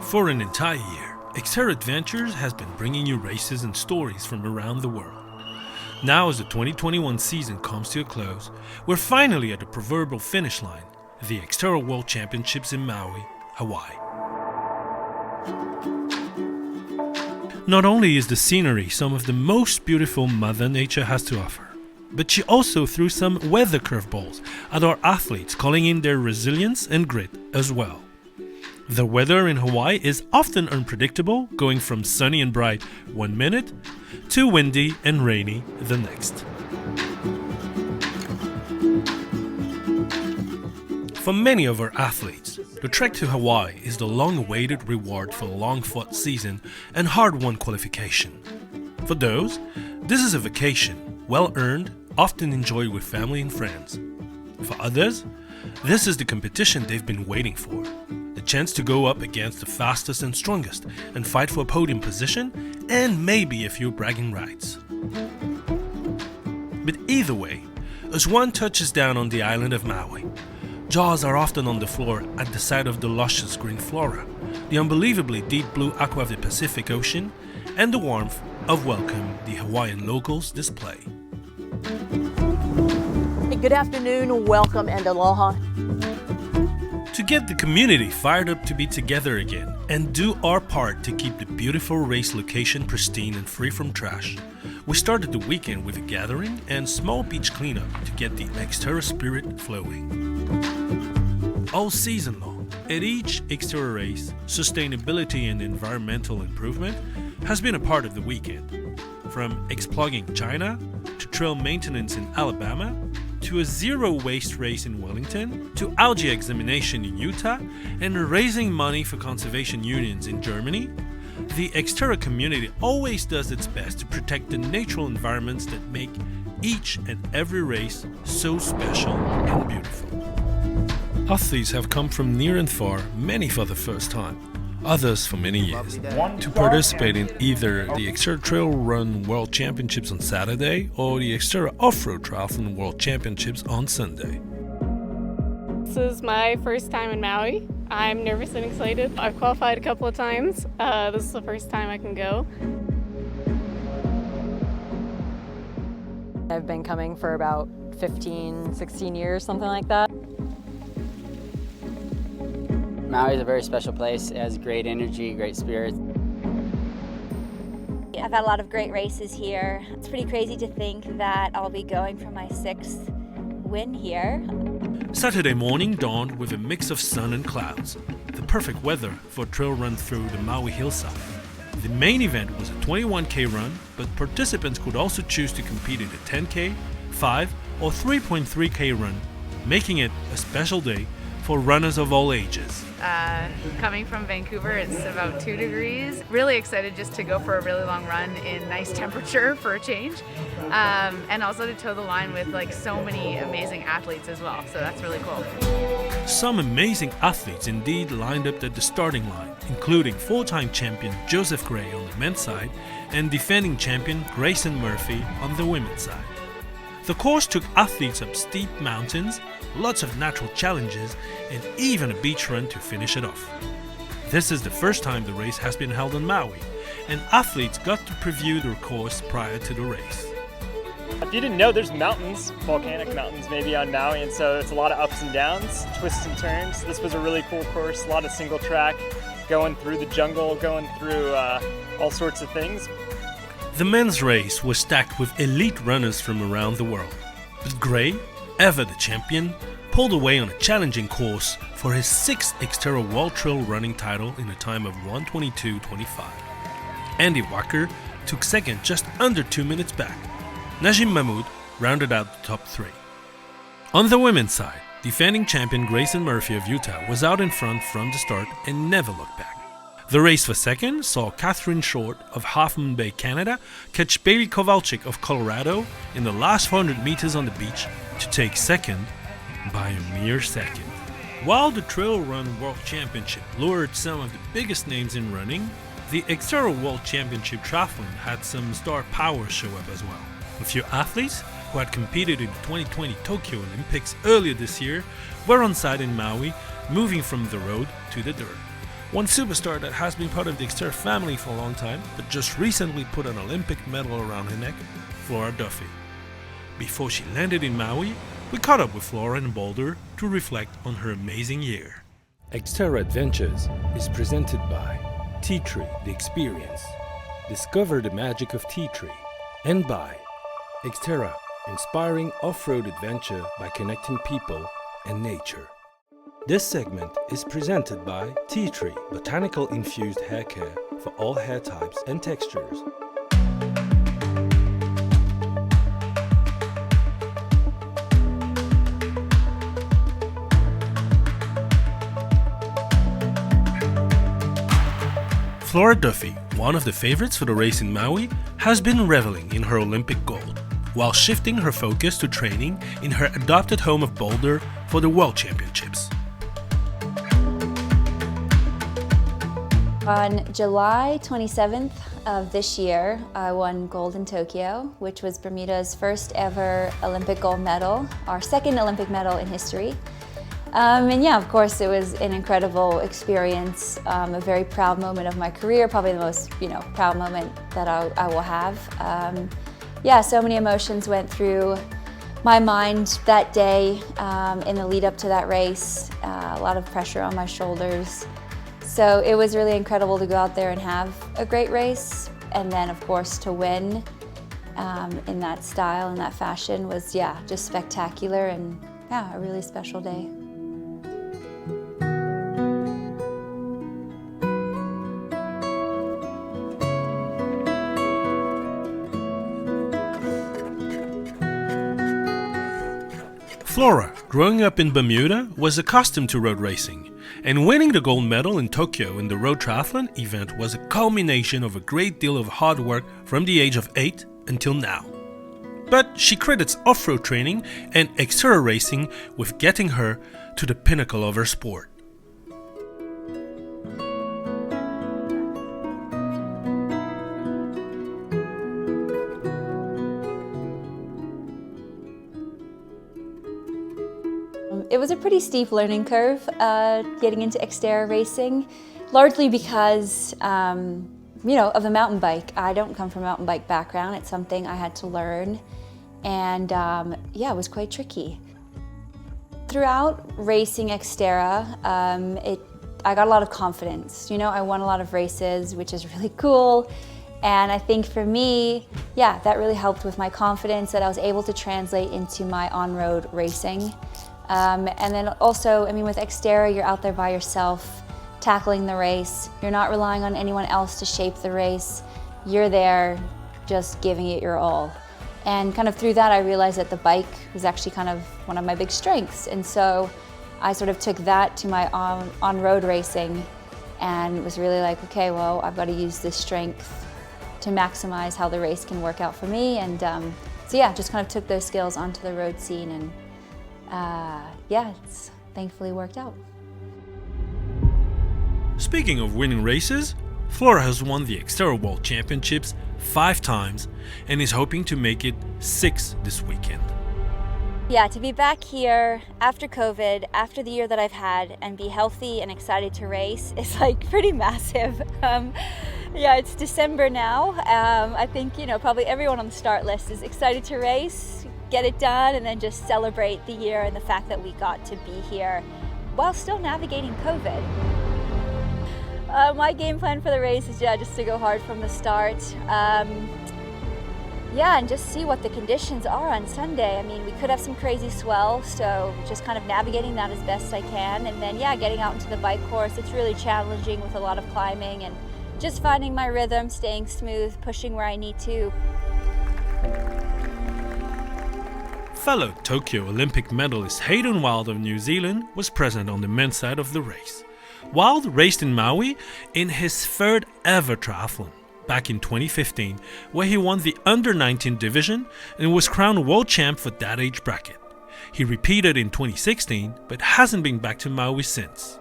For an entire year, XTERRA Adventures has been bringing you races and stories from around the world. Now as the 2021 season comes to a close, we're finally at the proverbial finish line, the XTERRA World Championships in Maui, Hawaii. Not only is the scenery some of the most beautiful Mother Nature has to offer, but she also threw some weather curveballs at our athletes, calling in their resilience and grit as well. The weather in Hawaii is often unpredictable, going from sunny and bright 1 minute to windy and rainy the next. For many of our athletes, the trek to Hawaii is the long-awaited reward for a long-fought season and hard-won qualification. For those, this is a vacation, well-earned, often enjoyed with family and friends. For others, this is the competition they've been waiting for. The chance to go up against the fastest and strongest and fight for a podium position and maybe a few bragging rights. But either way, as one touches down on the island of Maui, jaws are often on the floor at the sight of the luscious green flora, the unbelievably deep blue aqua of the Pacific Ocean, and the warmth of welcome the Hawaiian locals display. Good afternoon, welcome, and aloha. To get the community fired up to be together again and do our part to keep the beautiful race location pristine and free from trash, we started the weekend with a gathering and small beach cleanup to get the XTERRA spirit flowing. All season long, at each XTERRA race, sustainability and environmental improvement has been a part of the weekend. From explogging China, to trail maintenance in Alabama, to a zero-waste race in Wellington, to algae examination in Utah, and raising money for conservation unions in Germany, the XTERRA community always does its best to protect the natural environments that make each and every race so special and beautiful. Athletes have come from near and far, many for the first time, others for many years, to participate in either the XTERRA Trail Run World Championships on Saturday or the XTERRA Off-Road Triathlon World Championships on Sunday. This is my first time in Maui. I'm nervous and excited. I've qualified a couple of times. This is the first time I can go. I've been coming for about 15, 16 years, something like that. Maui is a very special place. It has great energy, great spirit. I've had a lot of great races here. It's pretty crazy to think that I'll be going for my 6th win here. Saturday morning dawned with a mix of sun and clouds, the perfect weather for a trail run through the Maui hillside. The main event was a 21K run, but participants could also choose to compete in a 10K, 5 or 3.3K run, making it a special day for runners of all ages. Coming from Vancouver, it's about 2 degrees. Really excited just to go for a really long run in nice temperature for a change. And also to toe the line with so many amazing athletes as well. So that's really cool. Some amazing athletes indeed lined up at the starting line, including 4-time champion Joseph Gray on the men's side and defending champion Grayson Murphy on the women's side. The course took athletes up steep mountains, lots of natural challenges, and even a beach run to finish it off. This is the first time the race has been held on Maui, and athletes got to preview their course prior to the race. If you didn't know, there's mountains, volcanic mountains maybe on Maui, and so it's a lot of ups and downs, twists and turns. This was a really cool course, a lot of single track, going through the jungle, going through all sorts of things. The men's race was stacked with elite runners from around the world, but Gray, ever the champion, pulled away on a challenging course for his 6th XTERRA World Trail Running title in a time of 1:22.25. Andy Walker took second just under 2 minutes back. Najim Mahmood rounded out the top 3. On the women's side, defending champion Grayson Murphy of Utah was out in front from the start and never looked back. The race for second saw Catherine Short of Half Moon Bay, Canada, catch Bailey Kowalczyk of Colorado in the last 400 meters on the beach to take second by a mere second. While the Trail Run World Championship lured some of the biggest names in running, the XTERRA World Championship Triathlon had some star power show up as well. A few athletes who had competed in the 2020 Tokyo Olympics earlier this year were on site in Maui, moving from the road to the dirt. One superstar that has been part of the XTERRA family for a long time, but just recently put an Olympic medal around her neck, Flora Duffy. Before she landed in Maui, we caught up with Flora in Boulder to reflect on her amazing year. XTERRA Adventures is presented by Tea Tree The Experience. Discover the magic of Tea Tree. And by XTERRA, inspiring off-road adventure by connecting people and nature. This segment is presented by Tea Tree, botanical infused hair care for all hair types and textures. Flora Duffy, one of the favorites for the race in Maui, has been reveling in her Olympic gold, while shifting her focus to training in her adopted home of Boulder for the World Championships. On July 27th of this year, I won gold in Tokyo, which was Bermuda's first ever Olympic gold medal, our second Olympic medal in history. And yeah, of course, it was an incredible experience, a very proud moment of my career, probably the most, proud moment that I will have. Yeah, so many emotions went through my mind that day in the lead up to that race, a lot of pressure on my shoulders. So it was really incredible to go out there and have a great race, and then of course to win in that style and that fashion was, just spectacular, and a really special day. Flora, growing up in Bermuda, was accustomed to road racing, and winning the gold medal in Tokyo in the road triathlon event was a culmination of a great deal of hard work from the age of 8 until now. But she credits off-road training and XTERRA racing with getting her to the pinnacle of her sport. It was a pretty steep learning curve getting into XTERRA racing, largely because of the mountain bike. I don't come from a mountain bike background. It's something I had to learn, and it was quite tricky. Throughout racing XTERRA, I got a lot of confidence. I won a lot of races, which is really cool. And I think for me, that really helped with my confidence, that I was able to translate into my on-road racing. And then also, with XTERRA, you're out there by yourself, tackling the race. You're not relying on anyone else to shape the race. You're there just giving it your all. And kind of through that, I realized that the bike was actually kind of one of my big strengths. And so I sort of took that to my on-road racing and was really like, okay, well, I've got to use this strength to maximize how the race can work out for me. And just kind of took those skills onto the road scene, and it's thankfully worked out. Speaking of winning races, Flora has won the XTERRA World Championships 5 times and is hoping to make it 6 this weekend. Yeah, to be back here after COVID, after the year that I've had, and be healthy and excited to race is pretty massive. It's December now. I think, probably everyone on the start list is excited to race, get it done, and then just celebrate the year and the fact that we got to be here while still navigating COVID. My game plan for the race is just to go hard from the start. And just see what the conditions are on Sunday. We could have some crazy swell, so just kind of navigating that as best I can. And then, getting out into the bike course, it's really challenging with a lot of climbing and just finding my rhythm, staying smooth, pushing where I need to. Fellow Tokyo Olympic medalist Hayden Wilde of New Zealand was present on the men's side of the race. Wilde raced in Maui in his 3rd ever triathlon back in 2015, where he won the under-19 division and was crowned world champ for that age bracket. He repeated in 2016, but hasn't been back to Maui since.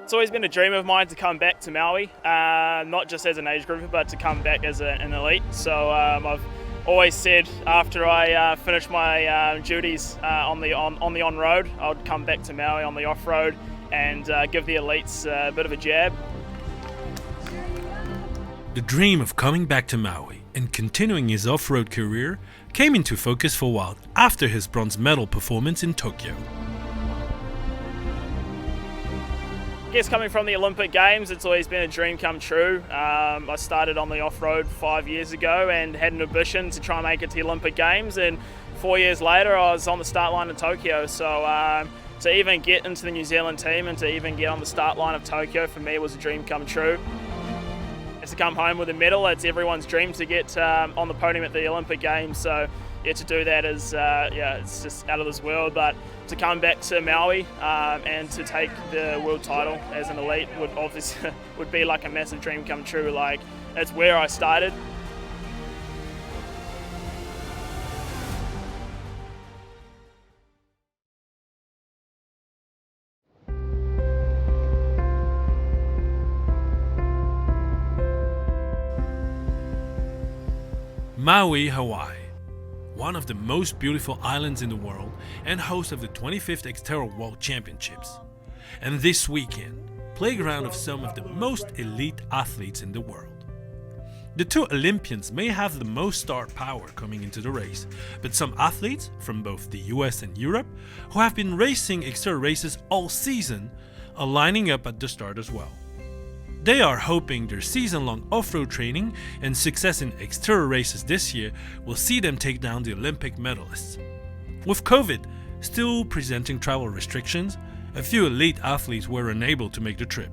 It's always been a dream of mine to come back to Maui, not just as an age group, but to come back as an elite. So I've always said after I finish my duties on the on-road, I would come back to Maui on the off-road and give the elites a bit of a jab. The dream of coming back to Maui and continuing his off-road career came into focus for Wilde after his bronze medal performance in Tokyo. I guess coming from the Olympic Games, it's always been a dream come true. I started on the off-road 5 years ago and had an ambition to try and make it to the Olympic Games, and 4 years later I was on the start line in Tokyo. So to even get into the New Zealand team and to even get on the start line of Tokyo for me was a dream come true. To come home with a medal, it's everyone's dream to get on the podium at the Olympic Games. So yeah, to do that is it's just out of this world. But to come back to Maui and to take the world title as an elite would obviously would be like a massive dream come true. Like, it's where I started. Maui, Hawaii, one of the most beautiful islands in the world and host of the 25th XTERRA World Championships. And this weekend, playground of some of the most elite athletes in the world. The two Olympians may have the most star power coming into the race, but some athletes from both the US and Europe who have been racing XTERRA races all season are lining up at the start as well. They are hoping their season-long off-road training and success in XTERRA races this year will see them take down the Olympic medalists. With COVID still presenting travel restrictions, a few elite athletes were unable to make the trip.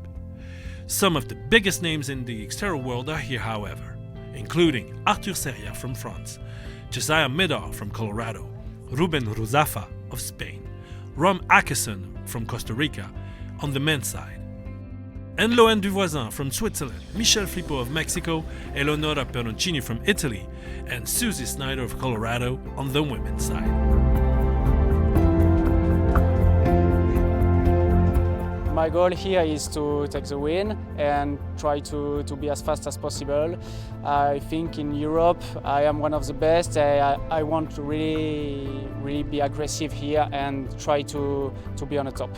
Some of the biggest names in the XTERRA world are here, however, including Arthur Serrieres from France, Josiah Middaugh from Colorado, Ruben Ruzafa of Spain, Rom Atkinson from Costa Rica on the men's side, and Loanne Duvoisin from Switzerland, Michel Flippo of Mexico, Eleonora Peroncini from Italy, and Suzie Snyder of Colorado on the women's side. My goal here is to take the win and try to be as fast as possible. I think in Europe I am one of the best. I want to really be aggressive here and try to be on the top.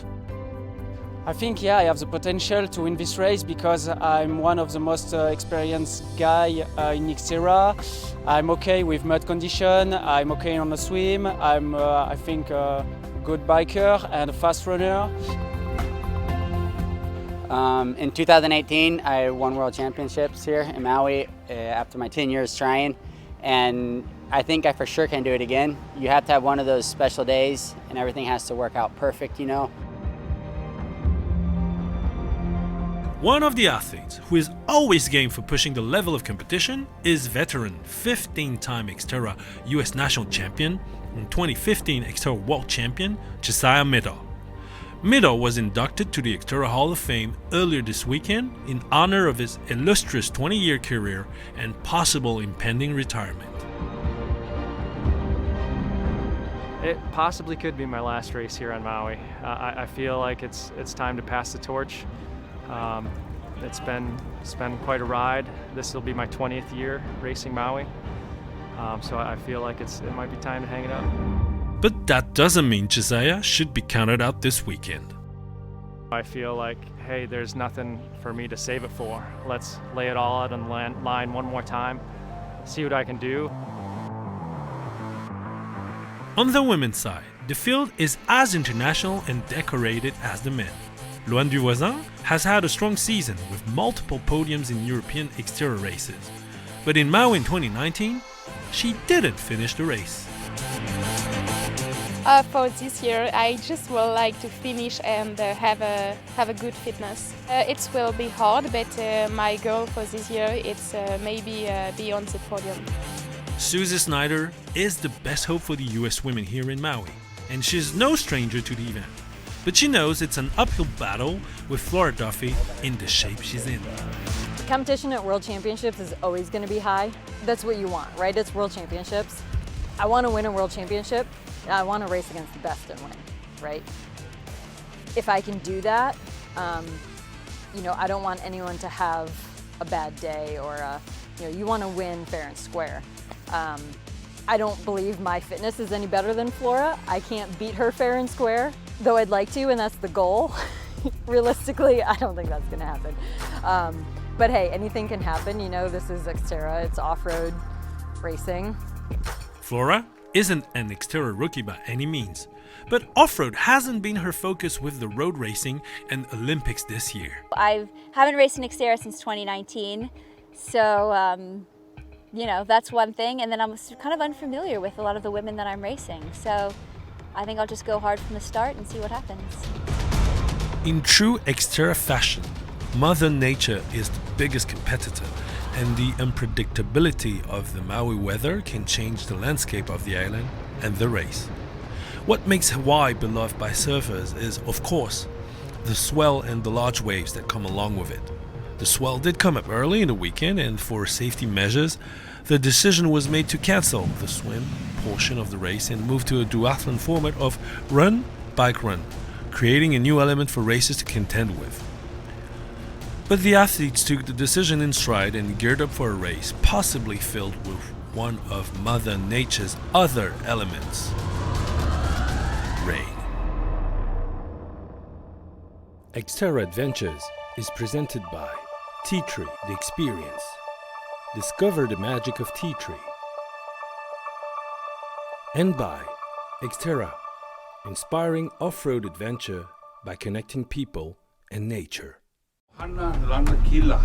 I think, I have the potential to win this race because I'm one of the most experienced guy in XTERRA. I'm okay with mud condition, I'm okay on the swim, I'm, I think, a good biker and a fast runner. In 2018, I won World Championships here in Maui after my 10 years trying, and I think I for sure can do it again. You have to have one of those special days and everything has to work out perfect, you know. One of the athletes who is always game for pushing the level of competition is veteran 15-time XTERRA US National Champion and 2015 XTERRA World Champion Josiah Middaugh. Middaugh was inducted to the XTERRA Hall of Fame earlier this weekend in honor of his illustrious 20-year career and possible impending retirement. It possibly could be my last race here on Maui. I feel like it's time to pass the torch. It's been quite a ride. This will be my 20th year racing Maui, so I feel like it might be time to hang it up. But that doesn't mean Josiah should be counted out this weekend. I feel like, hey, there's nothing for me to save it for. Let's lay it all out on the line one more time, see what I can do. On the women's side, the field is as international and decorated as the men. Loanne Duvoisin has had a strong season with multiple podiums in European XTERRA races. But in Maui in 2019, she didn't finish the race. For this year, I just would like to finish and have a good fitness. It will be hard, but my goal for this year is maybe be on the podium. Suzie Snyder is the best hope for the US women here in Maui, and she's no stranger to the event. But she knows it's an uphill battle with Flora Duffy in the shape she's in. The competition at World Championships is always going to be high. That's what you want, right? It's World Championships. I want to win a World Championship. I want to race against the best and win, right? If I can do that, I don't want anyone to have a bad day or, you want to win fair and square. I don't believe my fitness is any better than Flora. I can't beat her fair and square, though I'd like to, and that's the goal. Realistically, I don't think that's gonna happen. But hey, anything can happen. You know, this is XTERRA, it's off-road racing. Flora isn't an XTERRA rookie by any means, but off-road hasn't been her focus with the road racing and Olympics this year. I haven't raced in XTERRA since 2019, so you know, that's one thing. And then I'm kind of unfamiliar with a lot of the women that I'm racing, so I think I'll just go hard from the start and see what happens. In true XTERRA fashion, Mother Nature is the biggest competitor, and the unpredictability of the Maui weather can change the landscape of the island and the race. What makes Hawaii beloved by surfers is, of course, the swell and the large waves that come along with it. The swell did come up early in the weekend, and for safety measures, the decision was made to cancel the swim portion of the race and move to a duathlon format of run, bike, run, creating a new element for racers to contend with. But the athletes took the decision in stride and geared up for a race, possibly filled with one of Mother Nature's other elements: rain. XTERRA Adventures is presented by Tea Tree, the Experience. Discover the magic of Tea Tree. And by XTERRA, inspiring off-road adventure by connecting people and nature. Hana lana kila.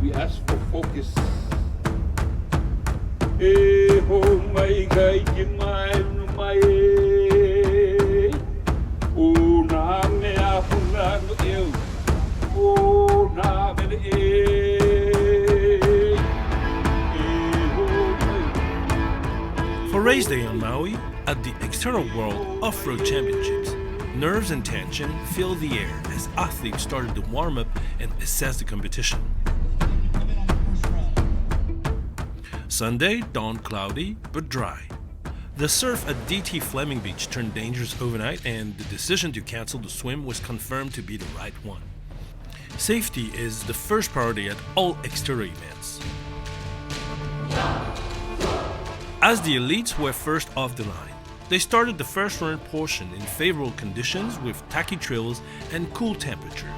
We ask for focus. E ho mai gai ki mai no mai. O na me a huna no eu. O na me e. For race day on Maui, at the XTERRA World Off-Road Championships, nerves and tension filled the air as athletes started to warm up and assess the competition. Sunday dawned cloudy but dry. The surf at DT Fleming Beach turned dangerous overnight, and the decision to cancel the swim was confirmed to be the right one. Safety is the first priority at all XTERRA events. As the elites were first off the line, they started the first run portion in favorable conditions with tacky trails and cool temperatures.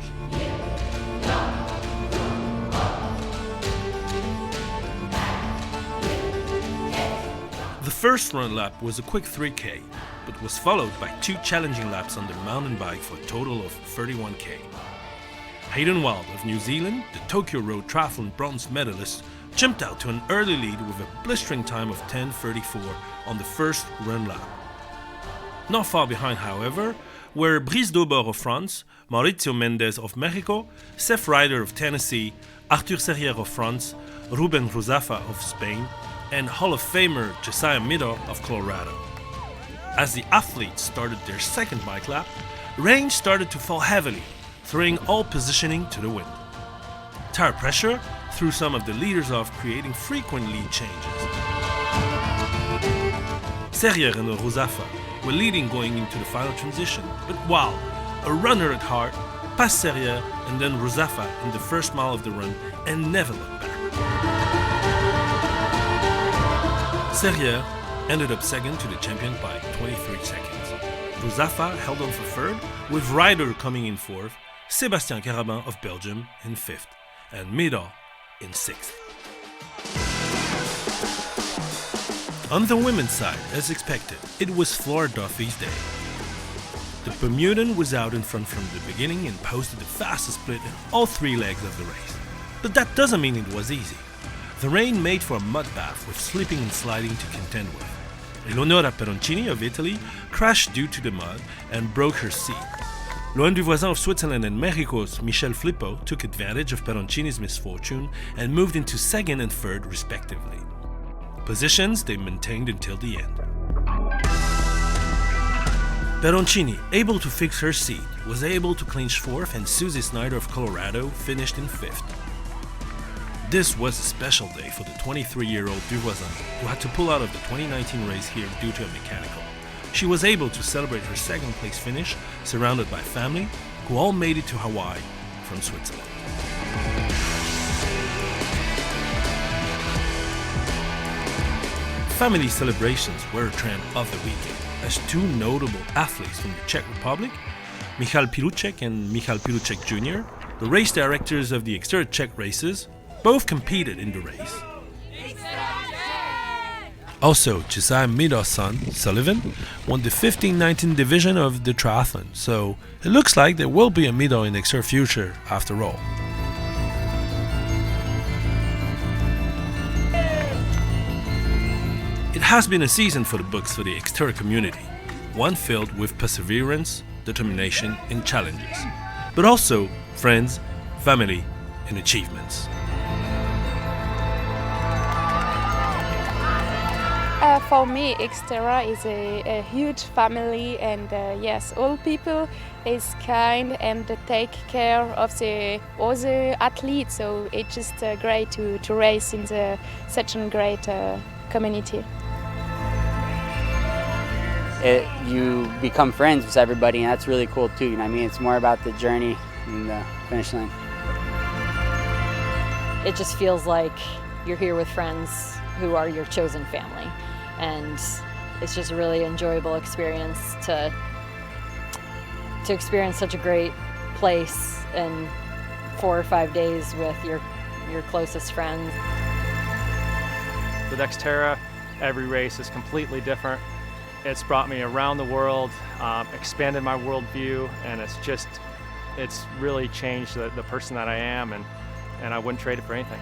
The first run lap was a quick 3K, but was followed by two challenging laps on the mountain bike for a total of 31K. Hayden Wilde of New Zealand, the Tokyo Road Triathlon bronze medalist, jumped out to an early lead with a blistering time of 10:34 on the first run lap. Not far behind, however, were Brice Daubert of France, Mauricio Mendez of Mexico, Seth Ryder of Tennessee, Arthur Serrieres of France, Ruben Ruzafa of Spain, and Hall of Famer Josiah Middaugh of Colorado. As the athletes started their second bike lap, rain started to fall heavily, throwing all positioning to the wind. Tire pressure threw some of the leaders off, creating frequent lead changes. Serrieres and Ruzafa were leading going into the final transition, but Wilde, a runner at heart, passed Serrieres and then Ruzafa in the first mile of the run and never looked back. Serrieres ended up second to the champion by 23 seconds. Ruzafa held on for third, with Ryder coming in fourth, Sébastien Carabin of Belgium in fifth, and Middaugh in sixth. On the women's side, as expected, it was Flora Duffy's day. The Bermudan was out in front from the beginning and posted the fastest split in all three legs of the race. But that doesn't mean it was easy. The rain made for a mud bath with slipping and sliding to contend with. Eleonora Peroncini of Italy crashed due to the mud and broke her seat. Loanne Duvoisin of Switzerland and Mexico's Michelle Flippo took advantage of Peroncini's misfortune and moved into second and third respectively. Positions they maintained until the end. Peroncini, able to fix her seat, was able to clinch fourth, and Suzie Snyder of Colorado finished in fifth. This was a special day for the 23-year-old Duvoisin, who had to pull out of the 2019 race here due to a mechanical. She was able to celebrate her second place finish, surrounded by family, who all made it to Hawaii from Switzerland. Family celebrations were a trend of the weekend. as two notable athletes from the Czech Republic, Michal Piruček and Michal Piruček Jr., the race directors of the XTERRA Czech races, both competed in the race. Also, Josiah Middaugh's son, Sullivan, won the 15-19 division of the triathlon, so it looks like there will be a Middaugh in XTERRA future after all. It has been a season for the books for the XTERRA community, one filled with perseverance, determination, and challenges, but also friends, family, and achievements. For me, XTERRA is a huge family, and yes, all people is kind and take care of the other athletes, so it's just great to race in such a great community. You become friends with everybody, and that's really cool too. You know what I mean? It's more about the journey than the finish line. It just feels like you're here with friends who are your chosen family. And it's just a really enjoyable experience to experience such a great place in 4 or 5 days with your closest friends. With XTERRA, every race is completely different. It's brought me around the world, expanded my worldview, and it's really changed the person that I am, and I wouldn't trade it for anything.